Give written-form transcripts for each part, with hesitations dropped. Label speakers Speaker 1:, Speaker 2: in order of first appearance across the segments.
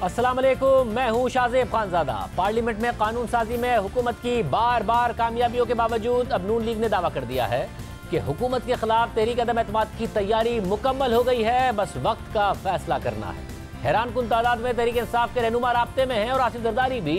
Speaker 1: अस्सलाम वालेकुम, मैं हूं शाहजेब खानजादा। पार्लियामेंट में कानून साजी में हुकूमत की बार बार कामयाबियों के बावजूद अब नून लीग ने दावा कर दिया है कि हुकूमत के खिलाफ तहरीक अदम एतमाद की तैयारी मुकम्मल हो गई है, बस वक्त का फैसला करना है। हैरान कुन तादाद में तहरीक इंसाफ के रहनुमा राब्ते में हैं और आसिफ जरदारी भी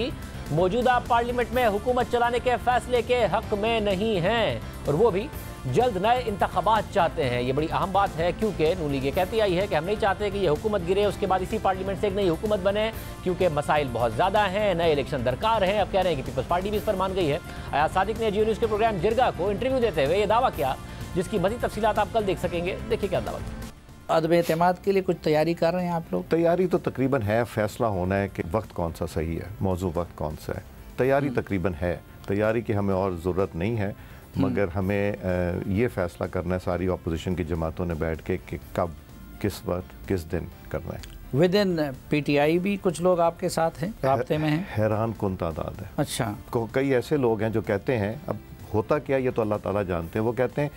Speaker 1: मौजूदा पार्लियामेंट में हुकूमत चलाने के फैसले के हक में नहीं हैं और वो भी जल्द नए इंतखाबात चाहते हैं। ये बड़ी अहम बात है क्योंकि नून लीग कहती आई है कि हम नहीं चाहते कि ये हुकूमत गिरे, उसके बाद इसी पार्लियामेंट से एक नई हुकूमत बने, क्योंकि मसाइल बहुत ज़्यादा हैं, नए इलेक्शन दरकार हैं। अब कह रहे हैं कि पीपल्स पार्टी भी इस पर मान गई है। अयाज सादिक ने जियो न्यूज़ के प्रोग्राम जिरगा को इंटरव्यू देते हुए ये दावा किया, जिसकी मज़ीद तफसीलात आप कल देख सकेंगे। देखिए क्या दावा किया।
Speaker 2: अदम एतमाद के लिए कुछ तैयारी कर रहे हैं आप लोग?
Speaker 3: तैयारी तो तकरीबन है, फैसला होना है कि वक्त कौन सा सही है, मौजू वक्त कौन सा है। तैयारी तकरीबन है, तैयारी की हमें और ज़रूरत नहीं है, मगर हमें ये फैसला करना है सारी अपोजिशन की जमातों ने बैठ के कि कब, किस वक्त, किस दिन करना है।
Speaker 2: विद इन PTI भी कुछ लोग आपके साथ हैं, राब्ते में हैं?
Speaker 3: हैरान कुन तादाद है।
Speaker 2: अच्छा,
Speaker 3: कई ऐसे लोग हैं जो कहते हैं, अब होता क्या ये तो अल्लाह ताला जानते हैं, वो कहते हैं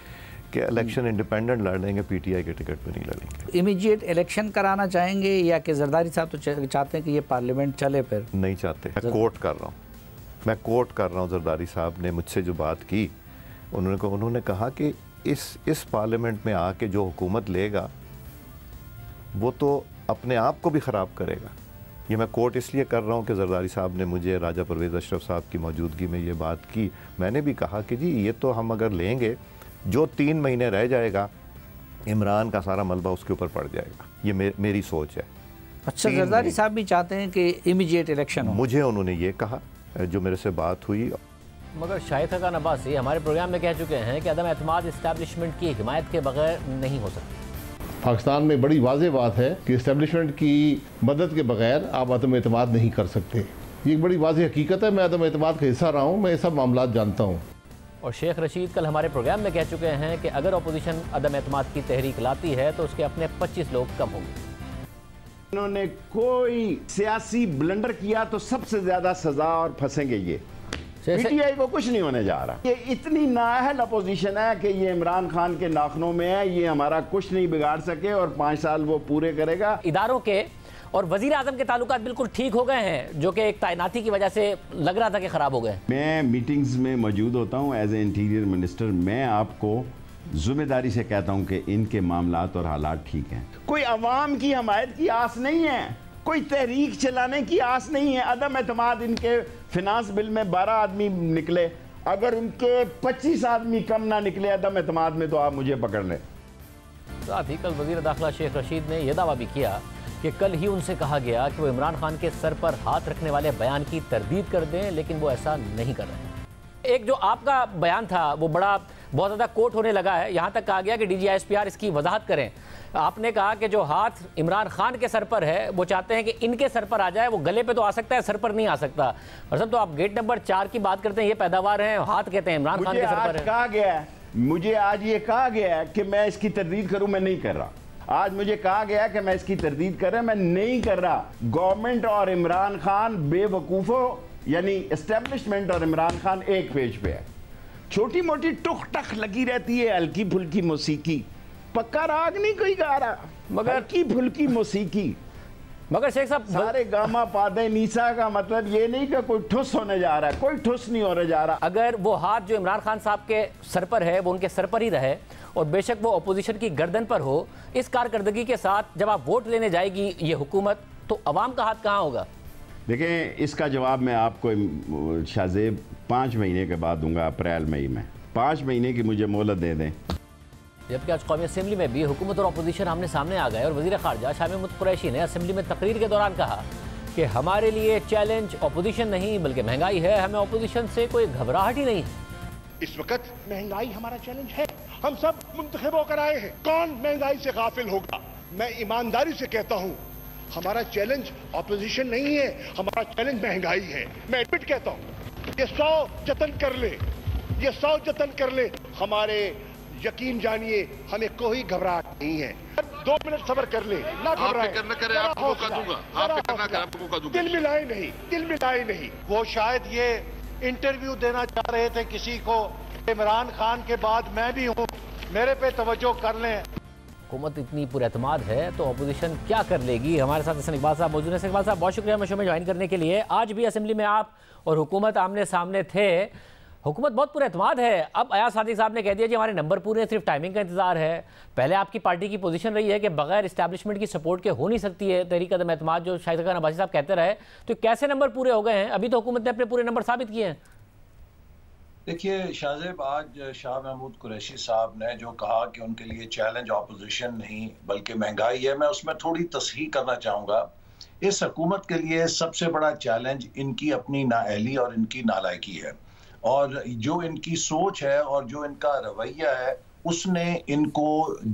Speaker 3: कि इलेक्शन इंडिपेंडेंट लड़ेंगे, PTI के टिकट पे नहीं लड़ेंगे।
Speaker 2: इमीडिएट इलेक्शन कराना चाहेंगे या कि जरदारी साहब तो चाहते हैं कि ये पार्लियामेंट चले? फिर
Speaker 3: नहीं चाहते। मैं कोर्ट कर रहा हूँ, मैं कोर्ट कर रहा हूँ। जरदारी साहब ने मुझसे जो बात की, उन्होंने कहा कि इस पार्लियामेंट में आके जो हुकूमत लेगा वो तो अपने आप को भी ख़राब करेगा। ये मैं कोर्ट इसलिए कर रहा हूँ कि जरदारी साहब ने मुझे राजा परवेज़ अशरफ साहब की मौजूदगी में ये बात की। मैंने भी कहा कि जी ये तो हम अगर लेंगे, जो 3 महीने रह जाएगा इमरान का सारा मलबा उसके ऊपर पड़ जाएगा। ये मेरी सोच है।
Speaker 2: अच्छा, जरदारी साहब भी चाहते हैं कि इमीडिएट इलेक्शन हो?
Speaker 3: मुझे उन्होंने ये कहा जो मेरे से बात हुई।
Speaker 1: मगर शाहिद खान अब्बासी हमारे प्रोग्राम में कह चुके हैं कि अदम एतमाद इस्टेब्लिशमेंट की हिमायत के बगैर नहीं हो सकती।
Speaker 4: पाकिस्तान में बड़ी वाज़ेह बात है कि इस्टेब्लिशमेंट की मदद के बगैर आप अदम एतमाद नहीं कर सकते। ये एक बड़ी वाज़ेह हकीकत है। मैं अदम एतमाद का हिस्सा रहा हूँ, मैं ये सब मामला जानता हूँ।
Speaker 1: और शेख रशीद कल हमारे प्रोग्राम में कह चुके हैं कि अगर अपोजिशन अदम एतमाद की तहरीक लाती है तो उसके अपने 25 लोग कम होंगे।
Speaker 5: उन्होंने कोई सियासी ब्लंडर किया तो सबसे ज्यादा सजा और फंसेंगे ये। PTI को कुछ नहीं होने जा रहा। ये इतनी नाअहल अपोजिशन है कि ये इमरान खान के नाखनों में है, ये हमारा कुछ नहीं बिगाड़ सके और 5 साल वो पूरे करेगा।
Speaker 1: इदारों के और वजीर आजम के ताल्लुकात बिल्कुल ठीक हो गए हैं, जो कि एक तैनाती की वजह से लग रहा था कि खराब हो गए।
Speaker 5: मैं मीटिंग्स में मौजूद होता हूँ एज ए इंटीरियर मिनिस्टर। मैं आपको जिम्मेदारी से कहता हूँ कि इनके मामलात और हालात ठीक हैं। कोई अवाम की हमायत की आस नहीं है, कोई तहरीक चलाने की आस नहीं है। अदम एतमाद, इनके फिनांस बिल में 12 आदमी निकले, अगर उनके 25 आदमी कम ना निकले अदम एतमाद में तो आप मुझे पकड़ लें।
Speaker 1: साथ ही कल वजीर दाखिला शेख रशीद ने यह दावा भी किया कि कल ही उनसे कहा गया कि वो इमरान खान के सर पर हाथ रखने वाले बयान की तरदीद कर दें, लेकिन वो ऐसा नहीं कर रहे हैं। एक जो आपका बयान था वो बहुत ज़्यादा कोट होने लगा है। यहाँ तक कहा गया कि DGISPR इसकी वजाहत करें। आपने कहा कि जो हाथ इमरान खान के सर पर है वो चाहते हैं कि इनके सर पर आ जाए। वो गले पे तो आ सकता है, सर पर नहीं आ सकता। और सब तो आप गेट नंबर 4 की बात करते हैं, ये पैदावार है, हाथ कहते हैं इमरान खान के सर पर है।
Speaker 5: कहा गया है, मुझे आज ये कहा गया है कि मैं इसकी तरदीद करूँ, मैं नहीं कर रहा। आज मुझे कहा गया कि मैं इसकी तरदीद कर रहा, मैं नहीं कर रहा। गवर्नमेंट और इमरान खान बेवकूफ़ों, यानी एस्टेब्लिशमेंट और इमरान खान एक पेज पे है। छोटी मोटी टुक टक लगी रहती है, हल्की फुल्की मौसीकी। पक्का राग नहीं कोई गा रहा, मगर हल्की फुल्की मौसीकी।
Speaker 1: मगर शेख साहब,
Speaker 5: सारे गामा पादे नीसा का मतलब ये नहीं कि कोई ठुस होने जा रहा है, कोई ठुस नहीं होने जा रहा।
Speaker 1: अगर वो हाथ जो इमरान खान साहब के सर पर है वो उनके सर पर ही रहे और बेशक वो अपोजिशन की गर्दन पर हो, इस कारकर्दगी के साथ जब आप वोट लेने जाएगी ये हुकूमत, तो अवाम का हाथ कहाँ होगा?
Speaker 5: देखें, इसका जवाब मैं आपको शाहजेब 5 महीने के बाद दूंगा, अप्रैल मई में। 5 महीने की मुझे मोहलत दे दें।
Speaker 1: जबकि आज कौमी असम्बली में भी हुकूमत और अपोजिशन आमने सामने आ गए और वज़ीर ख़ारजा शाह महमूद कुरैशी ने असम्बली में तकरीर के दौरान कहा कि हमारे लिए चैलेंज अपोजिशन नहीं बल्कि महंगाई है, हमें अपोजिशन से कोई घबराहट ही नहीं है।
Speaker 6: इस वक्त महंगाई हमारा चैलेंज है। हम सब मुंतखब होकर आए हैं, कौन महंगाई से गाफिल होगा? मैं ईमानदारी से कहता हूँ, हमारा चैलेंज अपोजिशन नहीं है, हमारा चैलेंज महंगाई है। मैं एडमिट कहता हूँ, ये 100 जतन कर ले, ये 100 जतन कर ले, हमारे यकीन जानिए हमें कोई घबराहट नहीं है। 2 मिनट सब्र कर ले, ना घबराएं। दिल मिलाए नहीं, दिल मिलाए नहीं।
Speaker 7: वो शायद ये इंटरव्यू देना चाह रहे थे किसी को, इमरान खान के बाद मैं भी हूँ, मेरे पे तवज्जो कर लें।
Speaker 1: हुकूमत इतनी पुरएतमाद है तो अपोजिशन क्या कर लेगी। हमारे साथ हसन इकबाल साहब मौजूद हैं। इकबाल साहब, बहुत शुक्रिया शो में ज्वाइन करने के लिए। आज भी असेंबली में आप और हुकूमत आमने सामने थे। हुकूमत बहुत पुरएतमाद है। अब अयाज सादिक साहब ने कह दिया कि हमारे नंबर पूरे, सिर्फ टाइमिंग का इंतजार है। पहले आपकी पार्टी की पोजीशन रही है कि बगैर इस्टेब्लिशमेंट की सपोर्ट के हो नहीं सकती है तहरीक अदम एतमाद, जो शाहिद खान अब्बासी साहब कहते रहे। तो कैसे नंबर पूरे हो गए हैं? अभी तो हुकूमत ने अपने पूरे नंबर साबित किए हैं।
Speaker 8: देखिए शाहजेब, आज शाह महमूद कुरैशी साहब ने जो कहा कि उनके लिए चैलेंज ऑपोजिशन नहीं बल्कि महंगाई है, मैं उसमें थोड़ी तस्हीह करना चाहूँगा। इस हुकूमत के लिए सबसे बड़ा चैलेंज इनकी अपनी नाअहली और इनकी नालायकी है, और जो इनकी सोच है और जो इनका रवैया है उसने इनको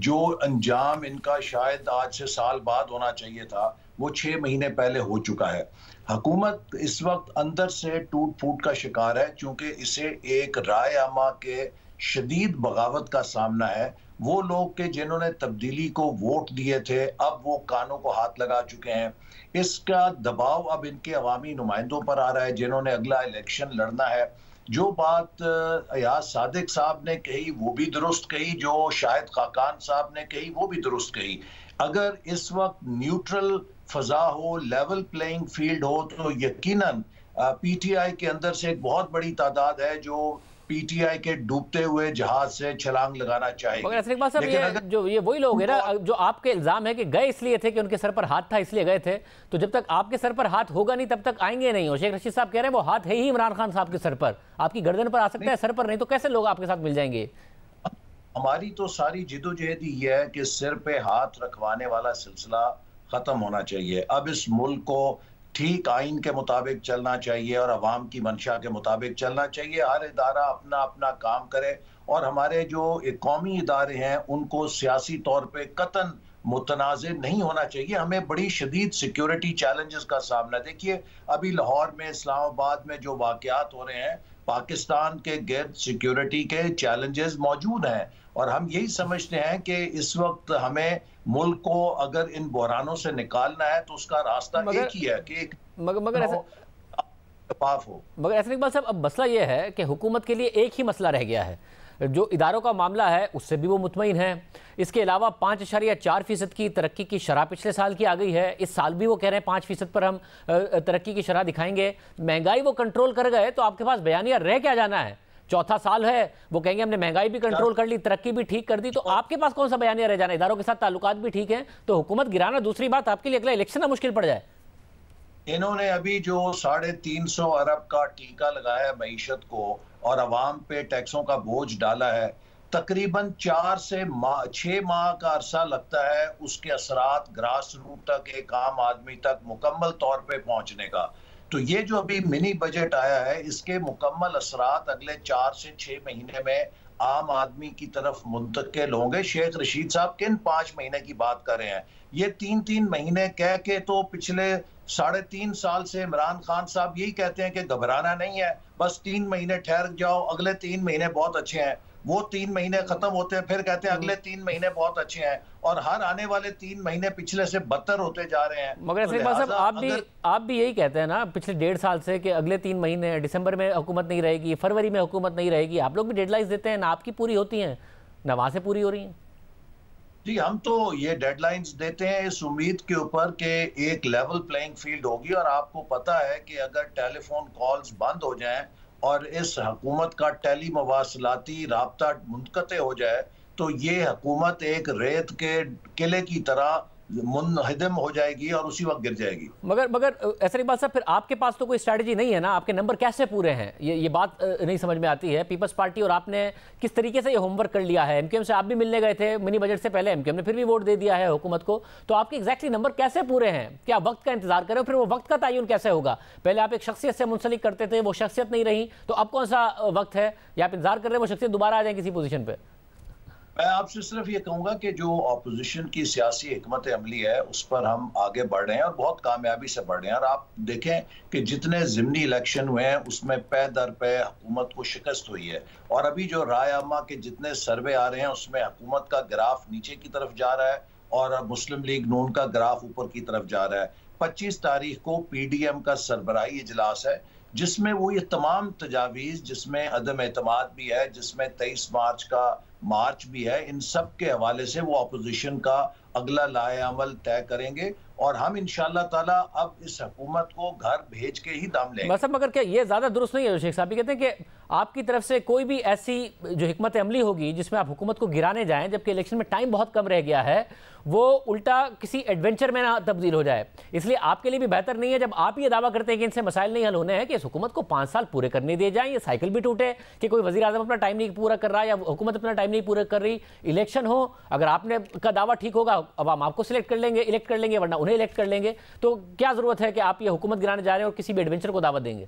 Speaker 8: जो अंजाम इनका शायद आज से साल बाद होना चाहिए था वो 6 महीने पहले हो चुका है। हुकूमत इस वक्त अंदर से टूट फूट का शिकार है, क्योंकि इसे एक राय आमा के शदीद बगावत का सामना है। वो लोग के जिन्होंने तब्दीली को वोट दिए थे अब वो कानों को हाथ लगा चुके हैं। इसका दबाव अब इनके अवामी नुमाइंदों पर आ रहा है जिन्होंने अगला इलेक्शन लड़ना है। जो बात अयाज सादिक साहब ने कही वो भी दुरुस्त कही, जो शाहिद खाकान साहब ने कही वो भी दुरुस्त कही। अगर इस वक्त न्यूट्रल फजा हो, लेवल प्लेइंग फील्ड हो, तो यकीनन पीटीआई के अंदर से एक बहुत बड़ी तादाद है जो पीटीआई के डूबते हुए जहाज से छलांग लगाना चाहेगी।
Speaker 1: मगर जो ये वही लोग हैं ना जो आपके इल्जाम है कि गए इसलिए थे कि उनके सर पर हाथ था इसलिए गए थे, तो जब तक आपके सर पर हाथ होगा नहीं तब तक आएंगे नहीं। और शेख रशीद साहब कह रहे हैं वो हाथ है ही इमरान खान साहब के सर पर, आपकी गर्दन पर आ सकता है, सर पर नहीं, तो कैसे लोग आपके साथ मिल जाएंगे?
Speaker 8: हमारी तो सारी जिदोजहद ये है कि सिर पे हाथ रखवाने वाला सिलसिला खत्म होना चाहिए। अब इस मुल्क को ठीक आइन के मुताबिक चलना चाहिए और अवाम की मंशा के मुताबिक चलना चाहिए। हर इदारा अपना अपना काम करे और हमारे जो कौमी इदारे हैं उनको सियासी तौर पे कतन मुतनाज़ नहीं होना चाहिए। हमें बड़ी शदीद सिक्योरिटी चैलेंजेस का सामना, देखिए अभी लाहौर में, इस्लामाबाद में जो वाक़यात हो रहे हैं, पाकिस्तान के गिर्द सिक्योरिटी के चैलेंजेस मौजूद हैं और हम यही समझते हैं कि इस वक्त हमें मुल्क को अगर इन बहरानों से निकालना है तो उसका रास्ता एक ही है कि
Speaker 1: मगर ऐसा इकबाल साहब, अब मसला यह है कि हुकूमत के लिए एक ही मसला रह गया है। जो इदारों का मामला है उससे भी वो मुतमईन है। इसके अलावा 5.4% की तरक्की की शरह पिछले साल की आ गई है। इस साल भी वो कह रहे हैं 5% पर हम तरक्की की शरह दिखाएंगे। महंगाई वो कंट्रोल कर गए तो आपके पास बयानिया रह क्या जाना है? चौथा साल है, वो कहेंगे हमने महंगाई भी कंट्रोल कर ली, तरक्की भी ठीक कर दी, तो आपके पास कौन सा बयानिया रह जाना? इदारों के साथ ताल्लुकात भी ठीक हैं तो हुकूमत गिराना दूसरी बात, आपके लिए अगला इलेक्शन ना मुश्किल पड़ जाए।
Speaker 8: इन्होंने अभी जो 350 अरब का टीका लगाया है मईशत को और अवाम पे टैक्सों का बोझ डाला है, तकरीबन 4 से 6 माह का अरसा लगता है उसके असरात ग्रास रूट तक, एक आम आदमी तक मुकम्मल तौर पे पहुंचने का। तो ये जो अभी मिनी बजट आया है इसके मुकम्मल असरात अगले 4 से 6 महीने में आम आदमी की तरफ मुंतकिल होंगे। शेख रशीद साहब किन 5 महीने की बात कर रहे हैं? ये 3-3 महीने कह के तो पिछले 3.5 साल से इमरान खान साहब यही कहते हैं कि घबराना नहीं है, बस 3 महीने ठहर जाओ, अगले 3 महीने बहुत अच्छे हैं। वो 3 महीने खत्म होते हैं फिर कहते हैं अगले 3 महीने बहुत अच्छे हैं, और हर आने वाले 3 महीने पिछले से बदतर होते जा रहे हैं।
Speaker 1: मगर साहब आप भी यही कहते हैं ना पिछले 1.5 साल से कि अगले 3 महीने, दिसंबर में हुकूमत नहीं रहेगी, फरवरी में हुकूमत नहीं रहेगी। आप लोग भी डेडलाइंस देते हैं ना, आपकी पूरी होती हैं ना वहां से पूरी हो रही हैं।
Speaker 8: जी, हम तो ये डेडलाइंस देते हैं इस उम्मीद के ऊपर कि एक लेवल प्लेइंग फील्ड होगी। और आपको पता है कि अगर टेलीफोन कॉल्स बंद हो जाएं और इस हुकूमत का टेली मवासलाती राब्ता मुनक़ते हो जाए तो ये हुकूमत एक रेत के किले की तरह मुनहदम हो जाएगी और उसी वक्त गिर जाएगी।
Speaker 1: मगर ऐसा बात साहब, फिर आपके पास तो कोई स्ट्रैटेजी नहीं है ना, आपके नंबर कैसे पूरे हैं? ये बात नहीं समझ में आती है। पीपल्स पार्टी और आपने किस तरीके से ये होमवर्क कर लिया है? एमक्यूएम से आप भी मिलने गए थे मिनी बजट से पहले, एमक्यूएम ने फिर भी वोट दे दिया है हुकूमत को, तो आपके एग्जैक्टली नंबर कैसे पूरे हैं? क्या वक्त का इंतजार करें? फिर वो वक्त का तयन कैसे होगा? पहले आप एक शख्सियत से मुंसलिक करते थे, वो शख्सियत नहीं रही, तो अब कौन सा वक्त है या आप इंतजार कर रहे हैं वो शख्सियत दोबारा आ जाए किसी पोजीशन पे?
Speaker 8: मैं आपसे सिर्फ ये कहूंगा कि जो ऑपोजिशन की सियासी हिकमत अमली है उस पर हम आगे बढ़ रहे हैं और बहुत कामयाबी से बढ़ रहे हैं। और आप देखें कि जितने ज़िमनी इलेक्शन हुए हैं उसमें पे दर पे हुकूमत को शिकस्त हुई है, और अभी जो राय आमा के जितने सर्वे आ रहे हैं उसमें हुकूमत का ग्राफ नीचे की तरफ जा रहा है और मुस्लिम लीग नून का ग्राफ ऊपर की तरफ जा रहा है। 25 तारीख को PDM का सरबराही इजलास है जिसमें वो ये तमाम तजावीज़, जिसमें अदम एतमाद भी है, जिसमें 23 मार्च का मार्च भी है, इन सब के हवाले से वो अपोजिशन का अगला लाएअमल तय करेंगे और हम इंशाअल्लाह ताला अब इस हुकूमत को घर भेज के ही दम लेंगे।
Speaker 1: मतलब मगर क्या ये ज़्यादा दुरुस्त नहीं है? शेख साहब कहते हैं कि आपकी तरफ से कोई भी ऐसी जो हिकमत अमली होगी जिसमें आप हुकूमत को गिराने जाएं, जबकि इलेक्शन में टाइम बहुत कम रह गया है, वो उल्टा किसी एडवेंचर में ना तब्दील हो जाए। इसलिए आपके लिए भी बेहतर नहीं है जब आप ये दावा करते हैं कि इनसे मसाइल नहीं हल होने हैं, कि इस हुकूमत को 5 साल पूरे करने दिए जाएं, ये साइकिल भी टूटे कि कोई वज़ीर आज़म अपना टाइम नहीं पूरा कर रहा या हुकूमत अपना टाइम नहीं पूरा कर रही, इलेक्शन हो, अगर आपने का दावा ठीक होगा अवाम आपको सिलेक्ट कर लेंगे, इलेक्ट कर लेंगे, वरना उन्हें इलेक्ट कर लेंगे। तो क्या ज़रूरत है कि आप ये हुकूमत गिराने जा रहे हैं और किसी भी एडवेंचर को दावत देंगे?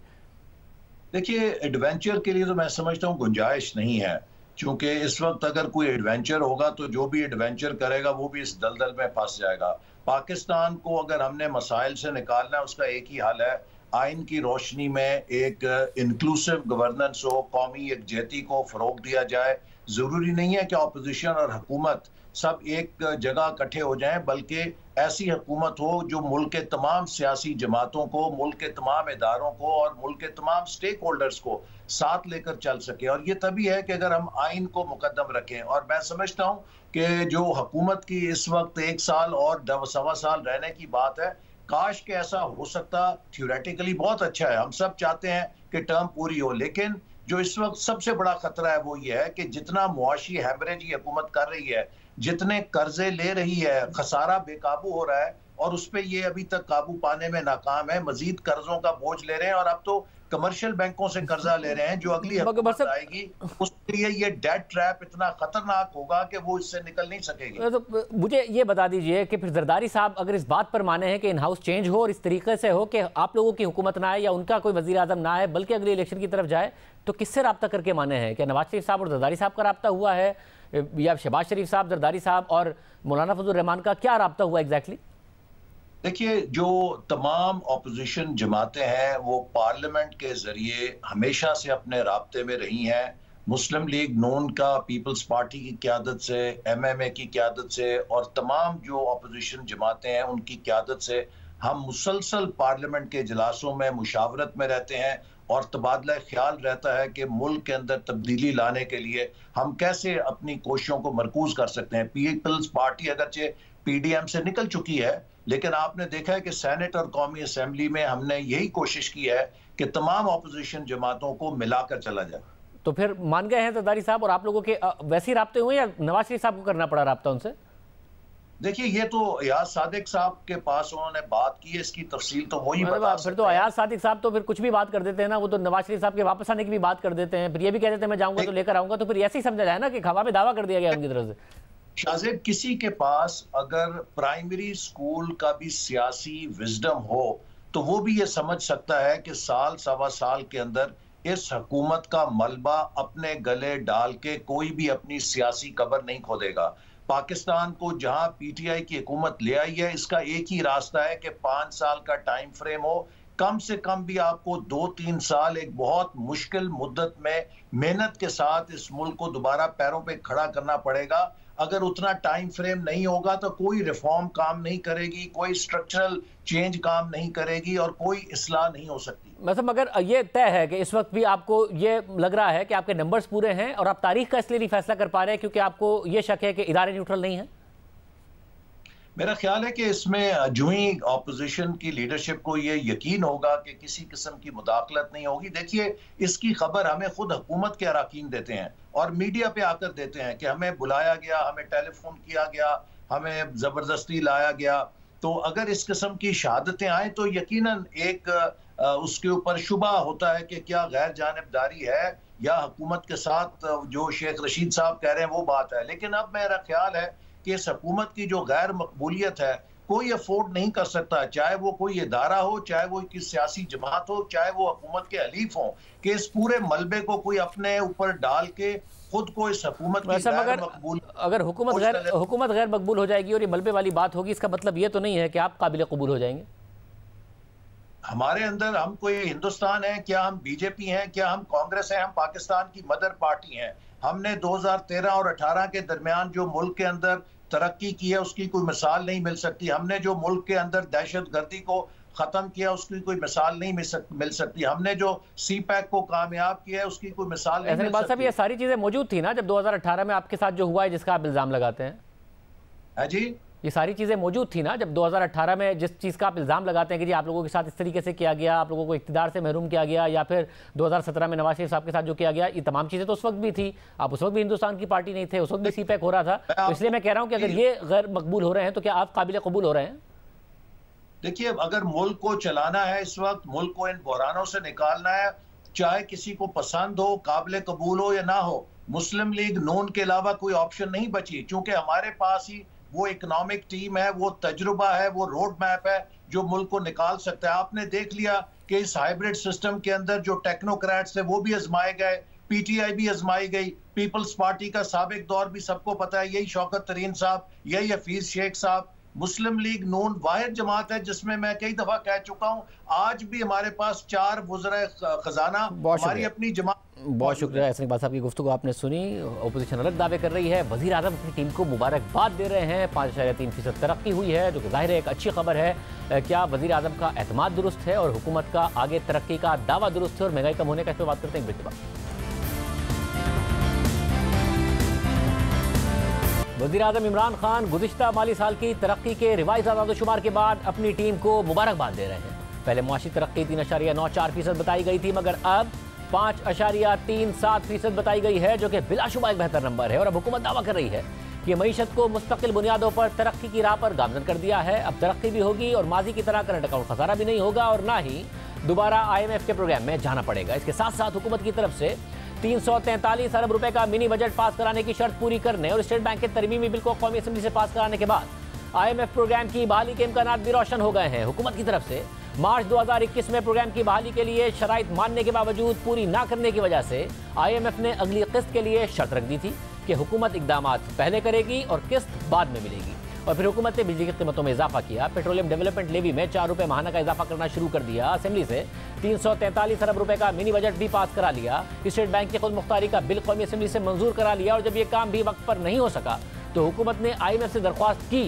Speaker 8: देखिए, एडवेंचर के लिए तो मैं समझता हूँ गुंजाइश नहीं है, क्योंकि इस वक्त अगर कोई एडवेंचर होगा तो जो भी एडवेंचर करेगा वो भी इस दलदल में फंस जाएगा। पाकिस्तान को अगर हमने मसाइल से निकालना है, उसका एक ही हल है, आइन की रोशनी में एक इंक्लूसिव गवर्नेंस हो, कौमी यकजहती को फरोग दिया जाए। ज़रूरी नहीं है कि अपोजिशन और हुकूमत सब एक जगह इकट्ठे हो जाएं, बल्कि ऐसी हुकूमत हो जो मुल्क के तमाम सियासी जमातों को, मुल्क के तमाम इदारों को और मुल्क के तमाम स्टेक होल्डर्स को साथ लेकर चल सके। और ये तभी है कि अगर हम आइन को मुकद्दम रखें। और मैं समझता हूँ कि जो हुकूमत की इस वक्त 1 साल और 1.25 साल रहने की बात है, काश के ऐसा हो सकता, थ्योरेटिकली बहुत अच्छा है, हम सब चाहते हैं कि टर्म पूरी हो, लेकिन जो इस वक्त सबसे बड़ा खतरा है वो ये है कि जितना मुआशी हैमरेज ये हुकूमत कर रही है, जितने कर्जे ले रही है, खसारा बेकाबू हो रहा है और उस पर ये अभी तक काबू पाने में नाकाम है। मजीद कर्जों का बोझ ले रहे हैं और अब तो कमर्शियल बैंकों से कर्जा ले रहे हैं। जो अगली हुकूमत आएगी उसके लिए ये डेट ट्रैप इतना खतरनाक होगा कि वो इससे निकल नहीं सकेगी।
Speaker 1: तो मुझे ये बता दीजिए कि फिर जरदारी साहब अगर इस बात पर माने हैं कि इन हाउस चेंज हो और इस तरीके से हो कि आप लोगों की हुकूमत ना आए या उनका कोई वजीर आजम ना आए, बल्कि अगले इलेक्शन की तरफ जाए, तो किससे रब्ता करके माने हैं? क्या नवाज शरीफ साहब और जरदारी साहब का रब्ता हुआ है, या शहबाज शरीफ साहब, जरदारी साहब और मौलाना फजल रहमान का क्या रब्ता हुआ एग्जैक्टली?
Speaker 8: देखिए, जो तमाम अपोजिशन जमातें हैं वो पार्लियामेंट के जरिए हमेशा से अपने राब्ते में रही हैं। मुस्लिम लीग नून का पीपल्स पार्टी की क़यादत से, MMA की क़यादत से और तमाम जो अपोजिशन जमातें हैं उनकी क़यादत से हम मुसलसल पार्लियामेंट के इजलासों में मुशावरत में रहते हैं और तबादला ख्याल रहता है कि मुल्क के अंदर तब्दीली लाने के लिए हम कैसे अपनी कोशिशों को मरकूज कर सकते हैं। पीपल्स पार्टी अगरचे PDM से निकल चुकी है, लेकिन आपने देखा है कि सेनेट और कौमी असेंबली में हमने यही कोशिश की है कि तमाम अपोजिशन जमातों को मिलाकर चला जाए।
Speaker 1: तो फिर मान गए हैं जरदारी साहब और आप लोगों के वैसे ही राब्ते हुए या नवाज शरीफ साहब को करना पड़ा राब्ता उनसे?
Speaker 8: देखिए, ये तो अयाज सादिक साहब के पास उन्होंने बात की है, इसकी तफसील तो वही बता सकते
Speaker 1: फिर तो अयाज सादिक साहब तो फिर कुछ भी बात कर देते हैं ना, वो तो नवाज शरीफ साहब के वापस आने की भी बात कर देते हैं, फिर ये भी कह देते हैं मैं जाऊंगा तो लेकर आऊंगा, तो फिर ऐसे ही समझा जाए ना कि हवा में दावा कर दिया गया उनकी तरफ से।
Speaker 8: शाहजेब, किसी के पास अगर प्राइमरी स्कूल का भी सियासी विजडम हो तो वो भी ये समझ सकता है कि साल सवा साल के अंदर इस हुकूमत का मलबा अपने गले डाल के कोई भी अपनी सियासी कब्र नहीं खोदेगा। पाकिस्तान को जहां PTI की हुकूमत ले आई है, इसका एक ही रास्ता है कि 5 साल का टाइम फ्रेम हो। कम से कम भी आपको 2-3 साल एक बहुत मुश्किल मुद्दत में मेहनत के साथ इस मुल्क को दोबारा पैरों पे खड़ा करना पड़ेगा। अगर उतना टाइम फ्रेम नहीं होगा तो कोई रिफॉर्म काम नहीं करेगी, कोई स्ट्रक्चरल चेंज काम नहीं करेगी और कोई इस्लाह नहीं हो सकती।
Speaker 1: मतलब अगर ये तय है कि इस वक्त भी आपको ये लग रहा है कि आपके नंबर्स पूरे हैं और आप तारीख का इसलिए नहीं फैसला कर पा रहे हैं क्योंकि आपको ये शक है कि इदारे न्यूट्रल नहीं है?
Speaker 8: मेरा ख्याल है कि इसमें जो ही अपोजिशन की लीडरशिप को ये यकीन होगा कि किसी किस्म की मुदाखलत नहीं होगी। देखिए, इसकी खबर हमें खुद हुकूमत के अराकीन देते हैं और मीडिया पे आकर देते हैं कि हमें बुलाया गया, हमें टेलीफोन किया गया, हमें ज़बरदस्ती लाया गया। तो अगर इस किस्म की शहादतें आए तो यकीनन एक उसके ऊपर शुबा होता है कि क्या गैर जानिबदारी है या हुकूमत के साथ जो शेख रशीद साहब कह रहे हैं वो बात है। लेकिन अब मेरा ख्याल है कि इस हुकूमत की जो गैर मकबूलियत है कोई अफोर्ड नहीं कर सकता, चाहे वो कोई इदारा हो, चाहे वो किसी सियासी जमात हो, चाहे वो हुकूमत के हलीफ हो, कि इस पूरे मलबे को कोई अपने ऊपर डाल के खुद को इस हुकूमत की गैर मकबूल,
Speaker 1: अगर हुकूमत गैर मकबूल हो जाएगी और ये मलबे वाली बात होगी, इसका मतलब ये तो नहीं है कि आप काबिल कबूल हो जाएंगे।
Speaker 8: हमारे अंदर हम कोई हिंदुस्तान है क्या, हम BJP हैं क्या, हम कांग्रेस हैं, हम पाकिस्तान की मदर पार्टी हैं। हमने 2013 और 18 के दरमियान जो मुल्क के अंदर तरक्की की है उसकी कोई मिसाल नहीं मिल सकती। हमने जो मुल्क के अंदर दहशत गर्दी को खत्म किया उसकी कोई मिसाल नहीं मिल सकती। हमने जो CPEC को कामयाब किया है उसकी कोई मिसाल नहीं मिल सकती।
Speaker 1: ये सारी चीजें मौजूद थी ना जब 2018 में आपके साथ जो हुआ है जिसका आप इल्जाम लगाते हैं?
Speaker 8: हाँ जी,
Speaker 1: ये सारी चीजें मौजूद थी ना जब 2018 में जिस चीज का आप इल्जाम लगाते हैं कि जी आप लोगों के साथ इस तरीके से किया गया, आप लोगों को इख्तियार से महरूम किया गया, या फिर 2017 में नवाज शरीफ साहब के साथ जो किया गया, ये तमाम चीजें तो उस वक्त भी थी। आप उस वक्त भी हिंदुस्तान की पार्टी नहीं थे, उस वक्त भी CPEC हो रहा था। तो इसलिए मैं कह रहा हूं कि अगर ये गैर मकबूल हो रहे हैं तो क्या आप काबिल कबूल हो रहे हैं?
Speaker 8: देखिए, अगर मुल्क को चलाना है, इस वक्त मुल्क को इन बहरानों से निकालना है, चाहे किसी को पसंद हो, काबिल कबूल हो या ना हो, मुस्लिम लीग नून के अलावा कोई ऑप्शन नहीं बची, क्योंकि हमारे पास ही वो इकोनॉमिक टीम है, वो तजुर्बा है, वो रोड मैप है जो मुल्क को निकाल सकता है। आपने देख लिया कि इस हाइब्रिड सिस्टम के अंदर जो टेक्नोक्रेट्स थे वो भी आजमाए गए, PTI भी आजमाई गई, पीपल्स पार्टी का साबिक दौर भी सबको पता है, यही शौकत तरीन साहब, यही हफीज शेख साहब। मुस्लिम लीग नून वाहिद जमात है जिसमें मैं कई दफा कह चुका हूं, आज भी हमारे पास 4 वज़राए खजाना हमारी अपनी जमात।
Speaker 1: बहुत शुक्रिया एहसन इकबाल साहब की गुफ्तगू आपने सुनी। अपोजिशन अलग दावे कर रही है, वज़ीर आज़म अपनी टीम को मुबारकबाद दे रहे हैं, 5.3% तरक्की हुई है जो कि ज़ाहिर है एक अच्छी खबर है। क्या वज़ीर आज़म का एतमाद दुरुस्त है और हुकूमत का आगे तरक्की का दावा दुरुस्त है और महंगाई कम होने का? इस पर बात करते हैं एक ब्रेक के बाद। वज़ीर आज़म इमरान खान गुज़िश्ता माली साल की तरक्की के रिवाइज़ आदादोशुमार के बाद अपनी टीम को मुबारकबाद दे रहे हैं। पहले मुआशी तरक्की 3.94% बताई गई थी, मगर अब 5.37% बताई गई है, जो कि बिलाशुबा एक बेहतर नंबर है। और अब हुकूमत दावा कर रही है कि मईशत को मुस्तकिल बुनियादों पर तरक्की की राह पर गामजन कर दिया है। अब तरक्की भी होगी और माजी की तरह करंट अकाउंट खसारा भी नहीं होगा और ना ही दोबारा IMF के प्रोग्राम में जाना पड़ेगा। इसके साथ साथ हुकूमत की तरफ से 343 अरब रुपए का मिनी बजट पास कराने की शर्त पूरी करने और स्टेट बैंक के तरमीमी बिल को कौमी असेंबली से पास कराने के बाद IMF प्रोग्राम की बहाली के इम्कानात भी रोशन हो गए हैं। हुकूमत की तरफ से मार्च 2021 में प्रोग्राम की बहाली के लिए शराइत मानने के बावजूद पूरी ना करने की वजह से IMF ने अगली किस्त के लिए शर्त रख दी थी कि हुकूमत इकदामात पहले करेगी और किस्त बाद में मिलेगी। और फिर हुकूमत ने बिजली की कीमतों में इजाफा किया, पेट्रोलियम डेवलपमेंट लेवी में 4 रुपए माहाना का इजाफा करना शुरू कर दिया, असेंबली से 343 अरब रुपए का मिनी बजट भी पास करा लिया, स्टेट बैंक की खुद मुख्तारी का बिल कौमी असेंबली से मंजूर करा लिया। और जब ये काम भी वक्त पर नहीं हो सका तो हुकूमत ने IMF से दरख्वास्त की